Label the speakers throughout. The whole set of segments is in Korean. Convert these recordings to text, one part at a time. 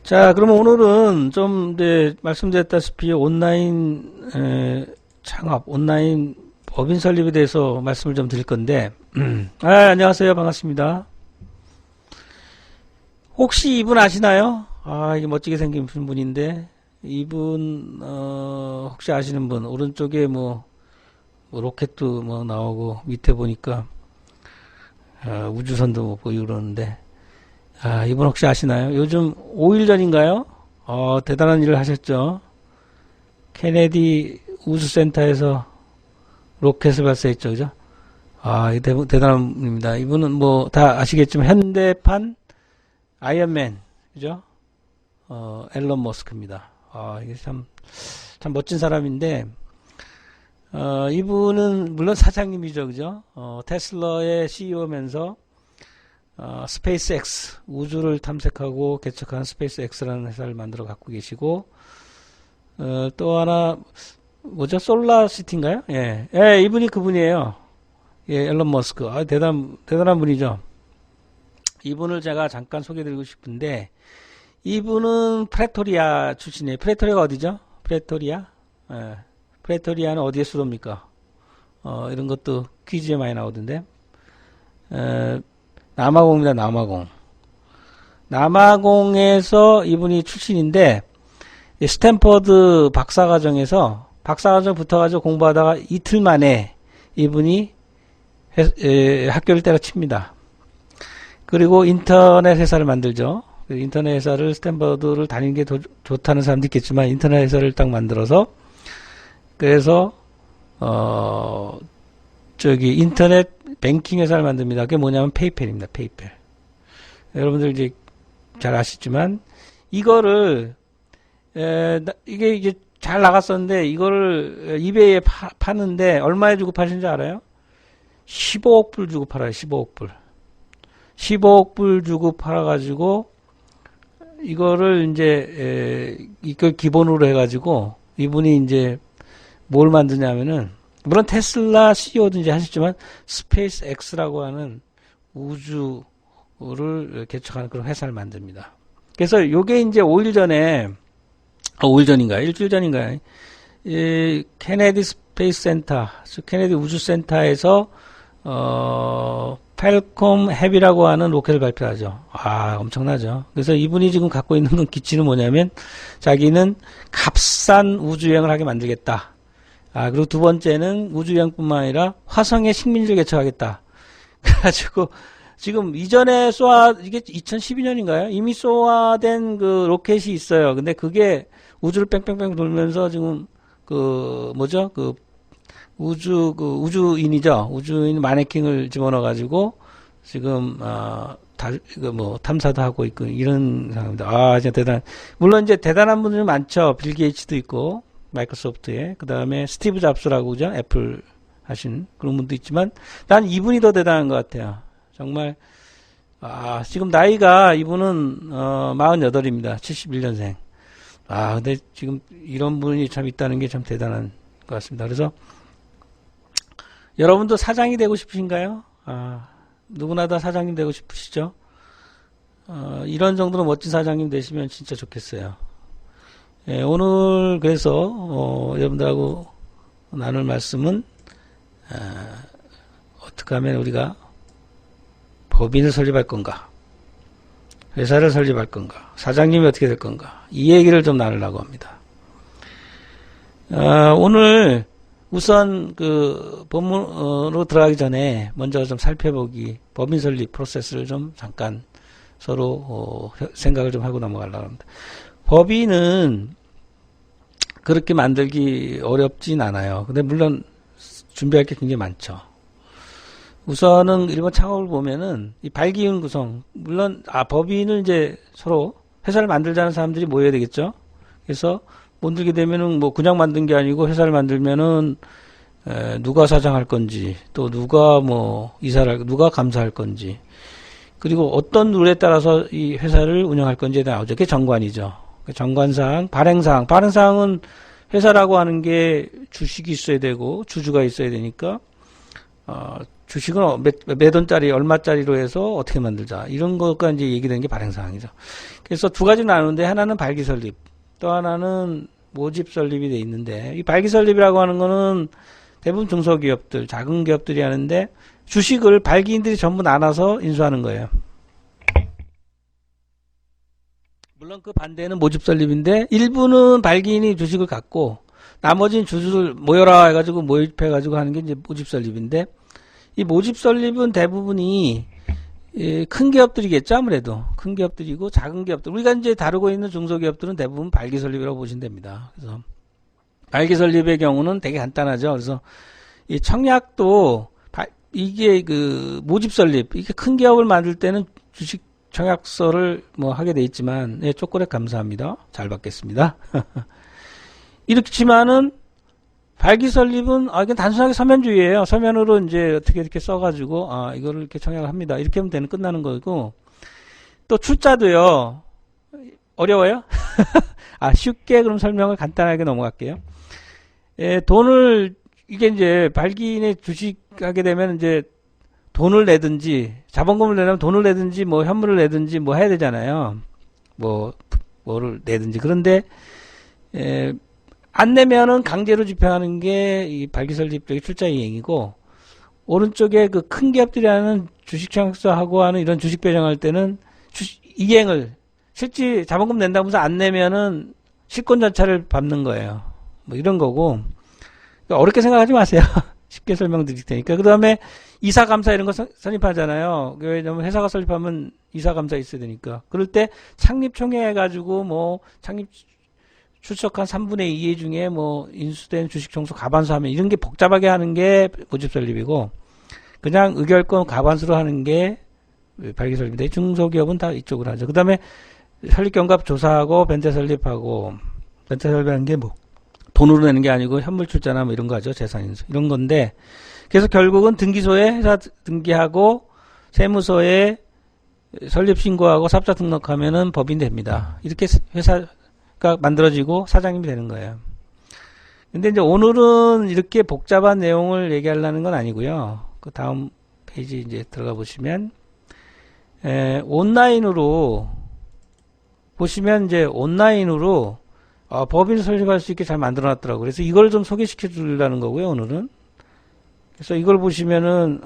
Speaker 1: 자, 그러면 오늘은 좀, 이제, 말씀드렸다시피 온라인, 창업, 온라인 법인 설립에 대해서 말씀을 좀 드릴 건데, 안녕하세요. 반갑습니다. 혹시 이분 아시나요? 이게 멋지게 생긴 분인데, 이분, 혹시 아시는 분, 오른쪽에 뭐 로켓도 뭐 나오고, 밑에 보니까, 우주선도 뭐 보이고 그러는데, 이분 혹시 아시나요? 요즘 5일 전인가요? 대단한 일을 하셨죠. 케네디 우주센터에서 로켓을 발사했죠. 그죠? 이거 대단한 분입니다. 이분은 뭐 다 아시겠지만 현대판 아이언맨, 그죠? 앨런 머스크입니다. 이게 참 멋진 사람인데, 이분은 물론 사장님이죠. 그죠? 테슬라의 CEO면서 스페이스X, 우주를 탐색하고 개척한 스페이스X라는 회사를 만들어 갖고 계시고, 또 하나, 뭐죠? 솔라시티인가요? 예. 이분이 그분이에요. 예, 앨런 머스크. 대단한 분이죠. 이분을 제가 잠깐 소개해드리고 싶은데, 이분은 프레토리아 출신이에요. 프레토리아가 어디죠? 프레토리아? 예. 프레토리아는 어디의 수도입니까? 이런 것도 퀴즈에 많이 나오던데. 남아공입니다. 남아공에서 이분이 출신인데, 스탠퍼드 박사과정 붙어가지고 공부하다가 이틀 만에 이분이 학교를 때려칩니다. 그리고 인터넷 회사를 만들죠. 인터넷 회사를 스탠퍼드를 다니는 게 더 좋다는 사람도 있겠지만 인터넷 회사를 딱 만들어서, 그래서 인터넷 뱅킹 회사를 만듭니다. 그게 뭐냐면 페이펠입니다. 페이펠. 여러분들 이제 잘 아시지만 이거를 이게 잘 나갔었는데 이거를 이베이에 파는데 얼마에 주고 파신 줄 알아요? 15억 불 주고 팔아요. 15억 불. 15억 불 주고 팔아가지고 이거를 이제 이걸 기본으로 해가지고 이분이 이제 뭘 만드냐면은, 물론 테슬라 CEO든지 하셨지만 스페이스 X라고 하는 우주를 개척하는 그런 회사를 만듭니다. 그래서 요게 이제 5일 전인가요? 일주일 전인가요? 케네디 스페이스 센터, 케네디 우주센터에서 펠콤 헤비라고 하는 로켓을 발표하죠. 엄청나죠. 그래서 이분이 지금 갖고 있는 건 기치는 뭐냐면, 자기는 값싼 우주여행을 하게 만들겠다. 그리고 두 번째는 우주여행뿐만 아니라 화성에 식민지를 개척하겠다. 그래가지고 지금 이전에 이게 2012년인가요? 이미 쏘아된 그 로켓이 있어요. 근데 그게 우주를 뺑뺑뺑 돌면서 지금 우주인이죠. 우주인 마네킹을 집어넣어가지고 지금 탐사도 하고 있고 이런 상황입니다. 진짜 물론 이제 대단한 분들이 많죠. 빌 게이츠도 있고 마이크로소프트에, 그 다음에 스티브 잡스라고 그죠? 애플 하신 그런 분도 있지만 난 이분이 더 대단한 것 같아요. 정말 지금 나이가 이분은 48입니다. 71년생. 근데 지금 이런 분이 참 있다는 게 참 대단한 것 같습니다. 그래서 여러분도 사장이 되고 싶으신가요? 누구나 다 사장님 되고 싶으시죠? 이런 정도로 멋진 사장님 되시면 진짜 좋겠어요. 오늘 그래서 여러분들하고 나눌 말씀은 어떻게 하면 우리가 법인을 설립할 건가, 회사를 설립할 건가, 사장님이 어떻게 될 건가, 이 얘기를 좀 나누려고 합니다. 오늘 우선 그 본문으로 들어가기 전에 먼저 좀 살펴보기, 법인 설립 프로세스를 좀 잠깐 서로 생각을 좀 하고 넘어가려고 합니다. 법인은 그렇게 만들기 어렵진 않아요. 근데 물론 준비할 게 굉장히 많죠. 우선은 일본 창업을 보면은 이 발기운 구성, 물론 법인을 이제 서로 회사를 만들자는 사람들이 모여야 되겠죠. 그래서 만들게 되면은 뭐 그냥 만든 게 아니고 회사를 만들면은 누가 사장할 건지, 또 누가 누가 감사할 건지, 그리고 어떤 룰에 따라서 이 회사를 운영할 건지에 나오죠. 그게 정관이죠. 정관사항, 발행사항은 회사라고 하는 게 주식이 있어야 되고 주주가 있어야 되니까 주식은 몇 원짜리, 얼마짜리로 해서 어떻게 만들자. 이런 것과 이제 얘기되는 게 발행사항이죠. 그래서 두 가지로 나누는데, 하나는 발기설립, 또 하나는 모집설립이 돼 있는데, 이 발기설립이라고 하는 거는 대부분 중소기업들, 작은 기업들이 하는데, 주식을 발기인들이 전부 나눠서 인수하는 거예요. 물론 그 반대는 모집설립인데, 일부는 발기인이 주식을 갖고, 나머지는 주주를 모여라 해가지고 모집해가지고 하는 게 이제 모집설립인데, 이 모집설립은 대부분이 큰 기업들이겠죠. 아무래도 큰 기업들이고 작은 기업들, 우리가 이제 다루고 있는 중소기업들은 대부분 발기설립이라고 보시면 됩니다. 그래서 발기설립의 경우는 되게 간단하죠. 그래서 이 청약도 이게 그 모집설립, 이게 큰 기업을 만들 때는 주식 청약서를 뭐 하게 돼 있지만, 예, 초콜릿 감사합니다. 잘 받겠습니다. 이렇지만은 발기설립은 이건 단순하게 서면주의예요. 서면으로 이제 어떻게 이렇게 써가지고 이거를 이렇게 청약을 합니다. 이렇게 하면 되는 끝나는 거고, 또 출자도요. 어려워요? 쉽게 그럼 설명을 간단하게 넘어갈게요. 예, 돈을 이게 이제 발기인의 주식하게 되면 이제 돈을 내든지 자본금을 내려면 돈을 내든지 뭐 현물을 내든지 뭐 해야 되잖아요. 뭐를 내든지. 그런데 안 내면은 강제로 집행하는 게 이 발기설립적인 출자 이행이고, 오른쪽에 그 큰 기업들이 하는 주식 청약서하고 하는 이런 주식 배정할 때는 이행을 실제 자본금 낸다면서 안 내면은 실권 전차를 밟는 거예요. 뭐 이런 거고, 그러니까 어렵게 생각하지 마세요. 쉽게 설명드릴 테니까. 그 다음에 이사감사 이런 거 설립하잖아요. 왜냐면 회사가 설립하면 이사감사 있어야 되니까. 그럴 때 창립총회 해가지고 뭐 창립 출석한 3분의 2회 중에 뭐 인수된 주식 청소 과반수 하면 이런 게 복잡하게 하는 게 모집설립이고, 그냥 의결권 과반수로 하는 게 발기설립인데, 중소기업은 다 이쪽으로 하죠. 그 다음에 설립경과 조사하고 변태 설립하고, 변태 설립하는 게 뭐 돈으로 내는 게 아니고 현물 출자나 뭐 이런 거 하죠. 재산인수 이런 건데, 그래서 결국은 등기소에 회사 등기하고 세무서에 설립 신고하고 사업자 등록하면은 법인 됩니다. 이렇게 회사가 만들어지고 사장님이 되는 거예요. 근데 이제 오늘은 이렇게 복잡한 내용을 얘기하려는 건 아니고요. 그 다음 페이지 이제 들어가 보시면, 온라인으로 보시면 이제 온라인으로 법인 설립할 수 있게 잘 만들어 놨더라고요. 그래서 이걸 좀 소개시켜 주려는 거고요, 오늘은. 그래서 이걸 보시면은,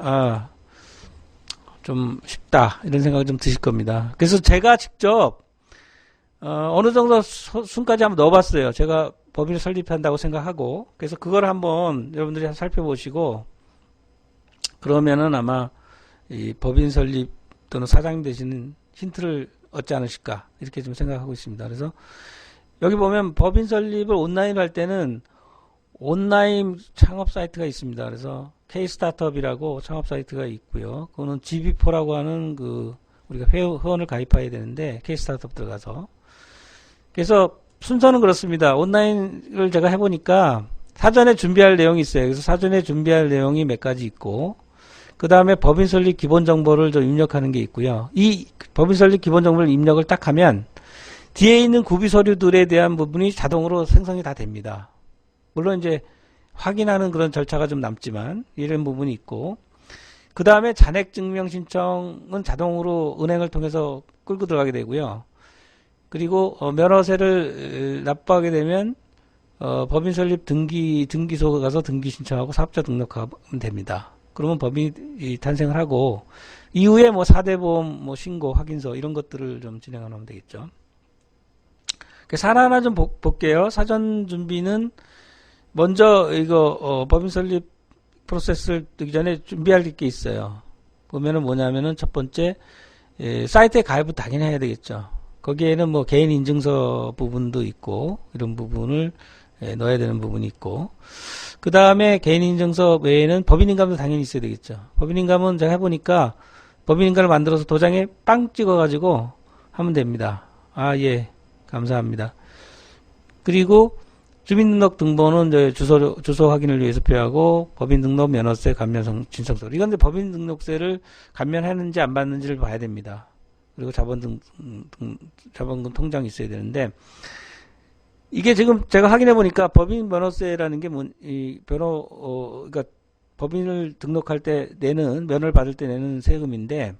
Speaker 1: 좀 쉽다, 이런 생각이 좀 드실 겁니다. 그래서 제가 직접, 어느 정도 순까지 한번 넣어봤어요. 제가 법인을 설립한다고 생각하고. 그래서 그걸 한번 여러분들이 살펴보시고, 그러면은 아마 이 법인 설립 또는 사장님 되시는 힌트를 얻지 않으실까, 이렇게 좀 생각하고 있습니다. 그래서 여기 보면 법인 설립을 온라인으로 할 때는 온라인 창업 사이트가 있습니다. 그래서 K-스타트업이라고 창업 사이트가 있고요. 그거는 GB4라고 하는 우리가 회원을 가입해야 되는데, K-스타트업 들어가서. 그래서 순서는 그렇습니다. 온라인을 제가 해보니까 사전에 준비할 내용이 있어요. 그래서 사전에 준비할 내용이 몇 가지 있고, 그 다음에 법인 설립 기본 정보를 좀 입력하는 게 있고요. 이 법인 설립 기본 정보를 입력을 딱 하면 뒤에 있는 구비 서류들에 대한 부분이 자동으로 생성이 다 됩니다. 물론 이제 확인하는 그런 절차가 좀 남지만 이런 부분이 있고, 그 다음에 잔액 증명 신청은 자동으로 은행을 통해서 끌고 들어가게 되고요. 그리고 면허세를 납부하게 되면 법인 설립 등기소 가서 등기 신청하고 사업자 등록하면 됩니다. 그러면 법인이 탄생을 하고, 이후에 뭐 4대 보험 뭐 신고 확인서 이런 것들을 좀 진행하면 되겠죠. 그래서 하나하나 좀 볼게요. 사전 준비는 먼저 이거 법인 설립 프로세스를 뜨기 전에 준비할 게 있어요. 보면은 뭐냐면은 첫 번째, 사이트에 가입을 당연히 해야 되겠죠. 거기에는 뭐 개인 인증서 부분도 있고 이런 부분을 넣어야 되는 부분이 있고, 그 다음에 개인 인증서 외에는 법인인감도 당연히 있어야 되겠죠. 법인인감은 제가 해보니까 법인인감을 만들어서 도장에 빵 찍어가지고 하면 됩니다. 예, 감사합니다. 그리고 주민등록등본은 이제 주소 확인을 위해서 필요하고, 법인등록 면허세 감면 진성서. 이건 이제 법인등록세를 감면하는지 안 받는지를 봐야 됩니다. 그리고 자본금 통장이 있어야 되는데, 이게 지금 제가 확인해 보니까 법인 면허세라는 게 그러니까 법인을 등록할 때 내는, 면허를 받을 때 내는 세금인데,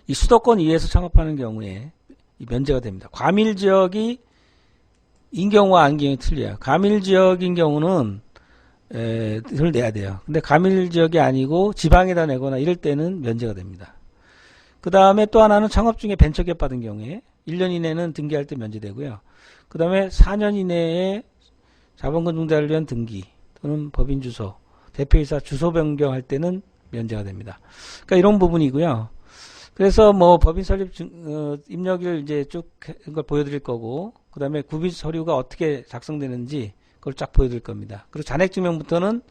Speaker 1: 이 수도권 이외에서 창업하는 경우에 이 면제가 됩니다. 과밀 지역이 인 경우와 안 경우에 틀려요. 과밀 지역인 경우는 을 내야 돼요. 근데 과밀 지역이 아니고 지방에다 내거나 이럴 때는 면제가 됩니다. 그 다음에 또 하나는 창업 중에 벤처기업 받은 경우에 1년 이내는 등기할 때 면제되고요. 그 다음에 4년 이내에 자본금 증대를 위한 등기 또는 법인 주소, 대표이사 주소 변경할 때는 면제가 됩니다. 그러니까 이런 부분이고요. 그래서 뭐 법인 설립 입력을 이제 쭉 걸 보여드릴 거고, 그 다음에 구비 서류가 어떻게 작성되는지 그걸 쫙 보여드릴 겁니다. 그리고 잔액증명부터는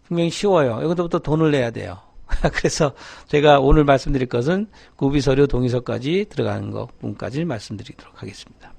Speaker 1: 분명히 쉬워요. 여기서부터 돈을 내야 돼요. 그래서 제가 오늘 말씀드릴 것은 구비 서류 동의서까지 들어가는 것 부분까지 말씀드리도록 하겠습니다.